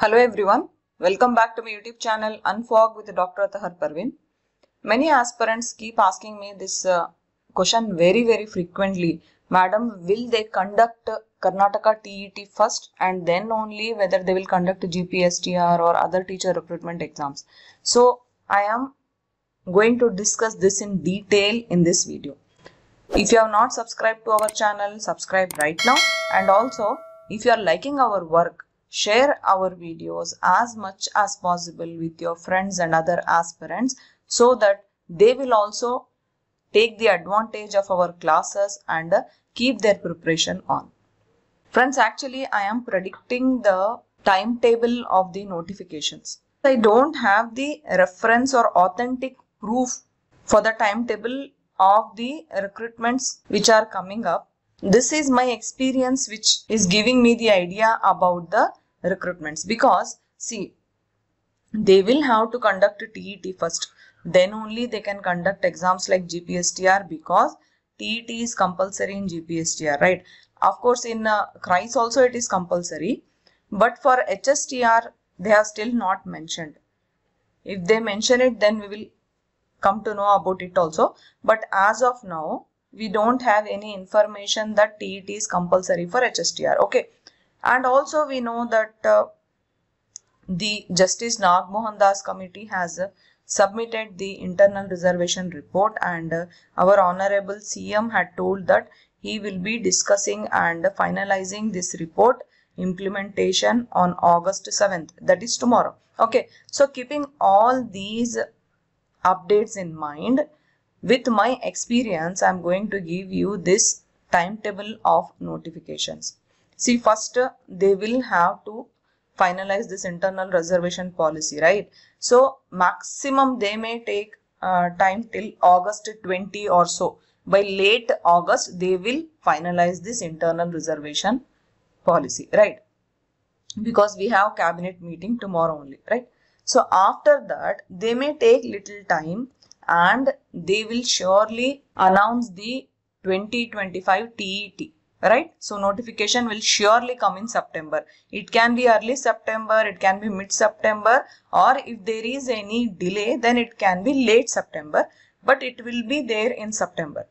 Hello everyone, welcome back to my YouTube channel Unfog with Dr. Tahar Parveen. Many aspirants keep asking me this question very frequently. Madam, will they conduct Karnataka TET first and then only whether they will conduct GPSTR or other teacher recruitment exams? So I am going to discuss this in detail in this video. If you have not subscribed to our channel, subscribe right now, and also if you are liking our work, share our videos as much as possible with your friends and other aspirants so that they will also take the advantage of our classes and keep their preparation on. Friends, actually I am predicting the timetable of the notifications. I don't have the reference or authentic proof for the timetable of the recruitments which are coming up. This is my experience which is giving me the idea about the recruitments, because see, they will have to conduct TET first, then only they can conduct exams like GPSTR, because TET is compulsory in GPSTR, right? Of course in CRISE also it is compulsory, but for HSTR they have still not mentioned. If they mention it, then we will come to know about it also, but as of now we don't have any information that TET is compulsory for HSTR. Okay, and also we know that the Justice Nagmohan Das committee has submitted the internal reservation report, and our honorable CM had told that he will be discussing and finalizing this report implementation on August 7th, that is tomorrow. Okay, so keeping all these updates in mind, with my experience I am going to give you this timetable of notifications. See, first they will have to finalize this internal reservation policy, right? So maximum they may take time till August 20 or so. By late August they will finalize this internal reservation policy, right? Because we have cabinet meeting tomorrow only, right? So after that they may take little time and they will surely announce the 2025 TET, right? So notification will surely come in September. It can be early September, it can be mid-September, or if there is any delay then it can be late September, but it will be there in September.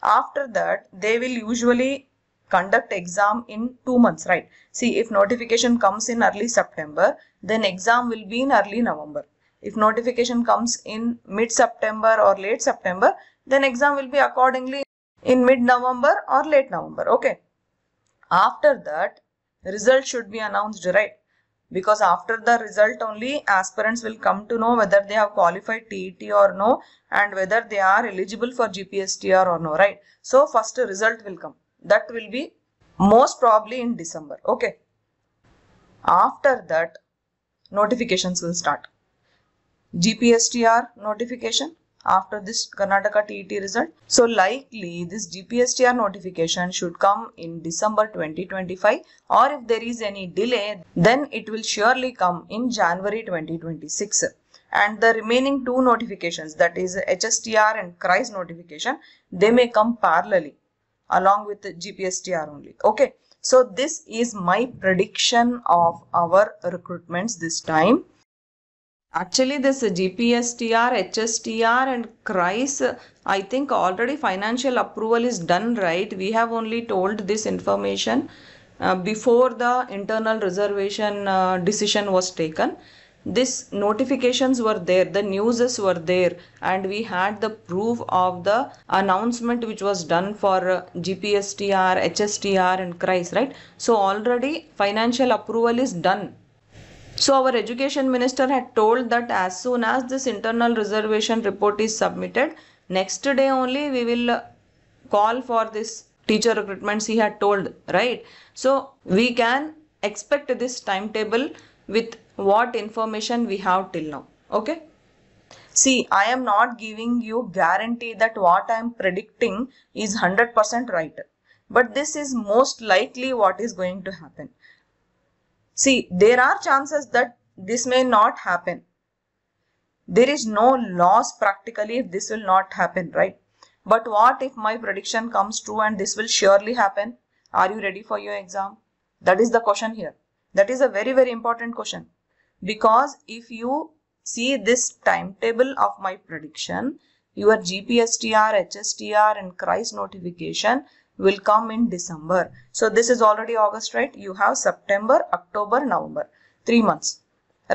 After that they will usually conduct exam in 2 months, right? See, if notification comes in early September, then exam will be in early November. If notification comes in mid-September or late September, then exam will be accordingly in mid-November or late November. Okay. After that, result should be announced, right? Because after the result only aspirants will come to know whether they have qualified TET or no, and whether they are eligible for GPSTR or no, right? So first result will come. That will be most probably in December. Okay. After that, notifications will start. GPSTR notification after this Karnataka TET result. So likely this GPSTR notification should come in December 2025, or if there is any delay then it will surely come in January 2026. And the remaining two notifications, that is HSTR and CRISE notification, they may come parallelly along with the GPSTR only. Okay, so this is my prediction of our recruitments this time. Actually this GPSTR, HSTR and CRISE, I think already financial approval is done, right? We have only told this information before the internal reservation decision was taken. These notifications were there, the newses were there, and we had the proof of the announcement which was done for GPSTR, HSTR and CRISE, right? So already financial approval is done. So our education minister had told that as soon as this internal reservation report is submitted, next day only we will call for this teacher recruitments, he had told, right? So we can expect this timetable with what information we have till now. Okay. See, I am not giving you guarantee that what I am predicting is 100% right, but this is most likely what is going to happen. See, there are chances that this may not happen. There is no loss practically if this will not happen, right? But what if my prediction comes true and this will surely happen? Are you ready for your exam? That is the question here. That is a very, very important question, because if you see this timetable of my prediction, your GPSTR, HSTR and CRISE notification will come in December. So this is already August, right? You have September, October, November, 3 months,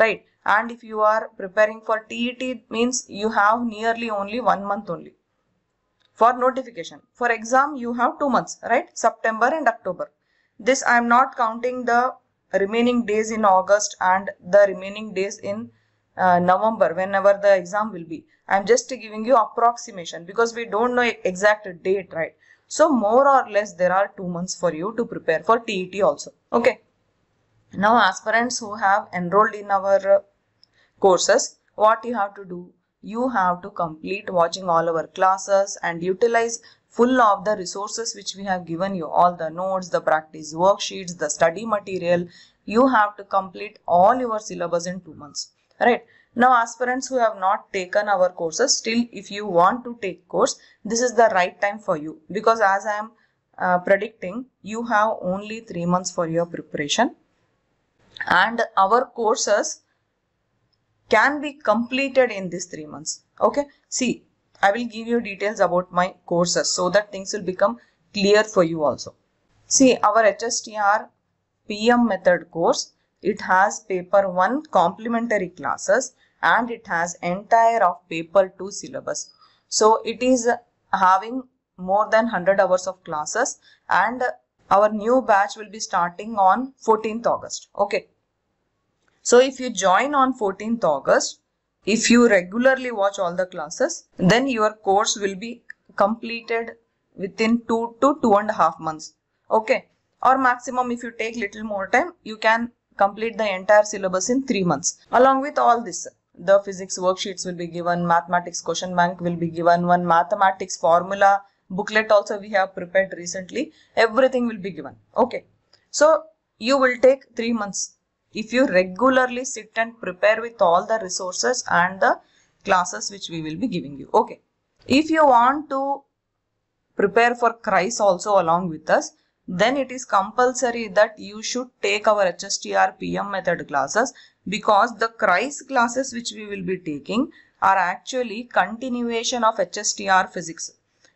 right? And if you are preparing for TET, means you have nearly only 1 month only for notification. For exam, you have 2 months, right? September and October. This I am not counting the remaining days in August and the remaining days in November, whenever the exam will be. I am just giving you approximation because we don't know exact date, right? So more or less there are 2 months for you to prepare for TET also. Okay. Now aspirants who have enrolled in our courses, what you have to do? You have to complete watching all our classes and utilize full of the resources which we have given you, all the notes, the practice worksheets, the study material. You have to complete all your syllabus in 2 months, right? Now aspirants who have not taken our courses, still if you want to take course, this is the right time for you, because as I am predicting, you have only 3 months for your preparation and our courses can be completed in these 3 months. Okay, see, I will give you details about my courses so that things will become clear for you also. See, our HSTR PM method course, it has paper 1 complementary classes and it has entire of paper 2 syllabus. So it is having more than 100 hours of classes, and our new batch will be starting on 14th August. Okay. So if you join on 14th August, if you regularly watch all the classes, then your course will be completed within 2 to 2.5 months. Okay. Or maximum, if you take little more time, you can complete the entire syllabus in 3 months. Along with all this, the physics worksheets will be given, mathematics question bank will be given, one mathematics formula booklet also we have prepared recently. Everything will be given. Okay. So you will take 3 months if you regularly sit and prepare with all the resources and the classes which we will be giving you. Okay. If you want to prepare for CRISE also along with us, then it is compulsory that you should take our HSTR PM method classes, because the CRISE classes which we will be taking are actually continuation of HSTR physics.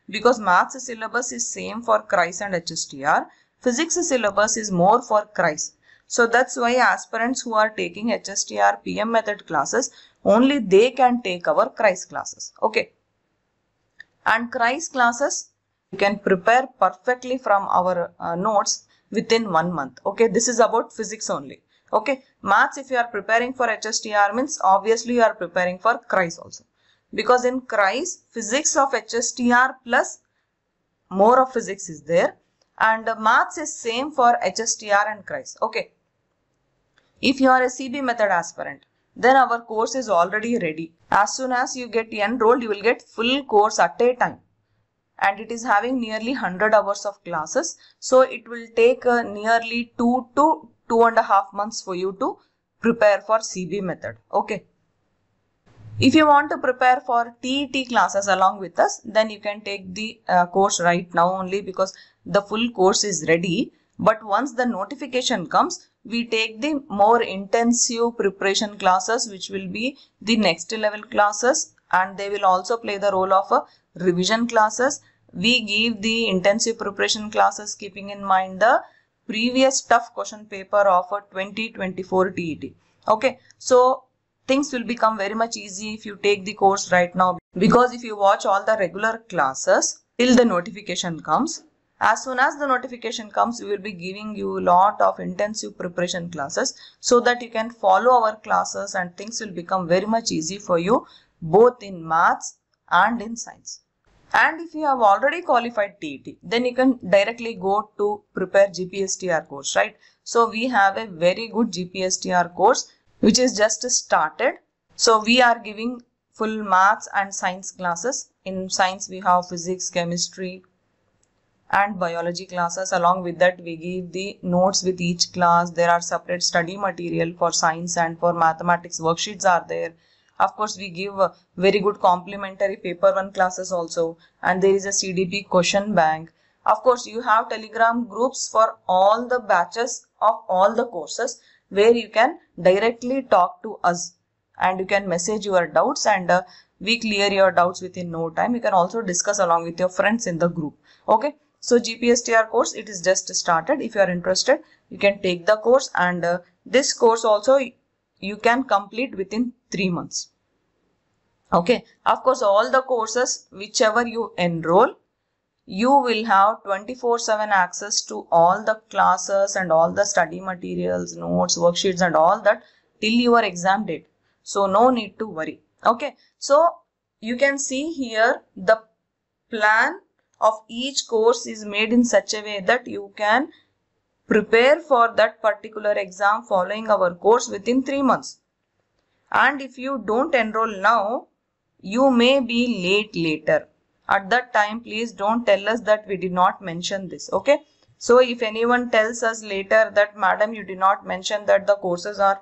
Because maths syllabus is same for CRISE and HSTR, physics syllabus is more for CRISE. So that's why aspirants who are taking HSTR PM method classes, only they can take our CRISE classes. Okay. And CRISE classes, you can prepare perfectly from our notes within 1 month. Okay. This is about physics only. Okay. Maths, if you are preparing for HSTR, means obviously you are preparing for CRISE also. Because in CRISE, physics of HSTR plus more of physics is there. And maths is same for HSTR and CRISE. Okay. If you are a CB method aspirant, then our course is already ready. As soon as you get enrolled, you will get full course at a time. And it is having nearly 100 hours of classes. So it will take nearly 2 to 2.5 months for you to prepare for CB method. Okay. If you want to prepare for TET classes along with us, then you can take the course right now only, because the full course is ready. But once the notification comes, we take the more intensive preparation classes, which will be the next level classes, and they will also play the role of revision classes. We give the intensive preparation classes keeping in mind the previous tough question paper of 2024 TET. Okay, so things will become very much easy if you take the course right now, because if you watch all the regular classes till the notification comes, as soon as the notification comes, we will be giving you a lot of intensive preparation classes so that you can follow our classes and things will become very much easy for you both in maths and in science. And if you have already qualified TET, then you can directly go to prepare GPSTR course, right? So we have a very good GPSTR course which is just started. So we are giving full maths and science classes. In science we have physics, chemistry and biology classes. Along with that, we give the notes with each class. There are separate study material for science and for mathematics. Worksheets are there. Of course, we give very good complementary paper 1 classes also, and there is a CDP question bank. Of course, you have Telegram groups for all the batches of all the courses. where you can directly talk to us and you can message your doubts, and we clear your doubts within no time. You can also discuss along with your friends in the group. Okay, so GPSTR course, it is just started. If you are interested, you can take the course, and this course also you can complete within 3 months. Okay, of course, all the courses whichever you enroll, you will have 24/7 access to all the classes and all the study materials, notes, worksheets and all that till your exam date. So no need to worry. Okay, so you can see here the plan of each course is made in such a way that you can prepare for that particular exam following our course within 3 months. And if you don't enroll now, you may be late later. At that time, please don't tell us that we did not mention this. Okay, so if anyone tells us later that madam, you did not mention that the courses are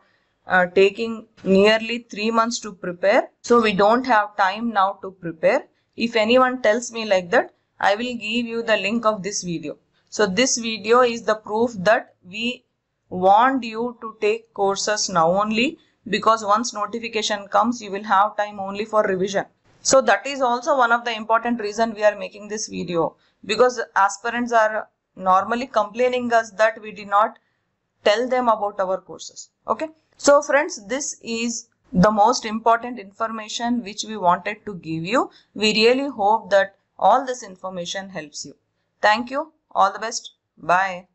taking nearly 3 months to prepare, so we don't have time now to prepare. If anyone tells me like that, I will give you the link of this video. So this video is the proof that we want you to take courses now only, because once notification comes, you will have time only for revision. So that is also one of the important reason we are making this video, because aspirants are normally complaining us that we did not tell them about our courses. Okay, so friends, this is the most important information which we wanted to give you. We really hope that all this information helps you. Thank you. All the best. Bye.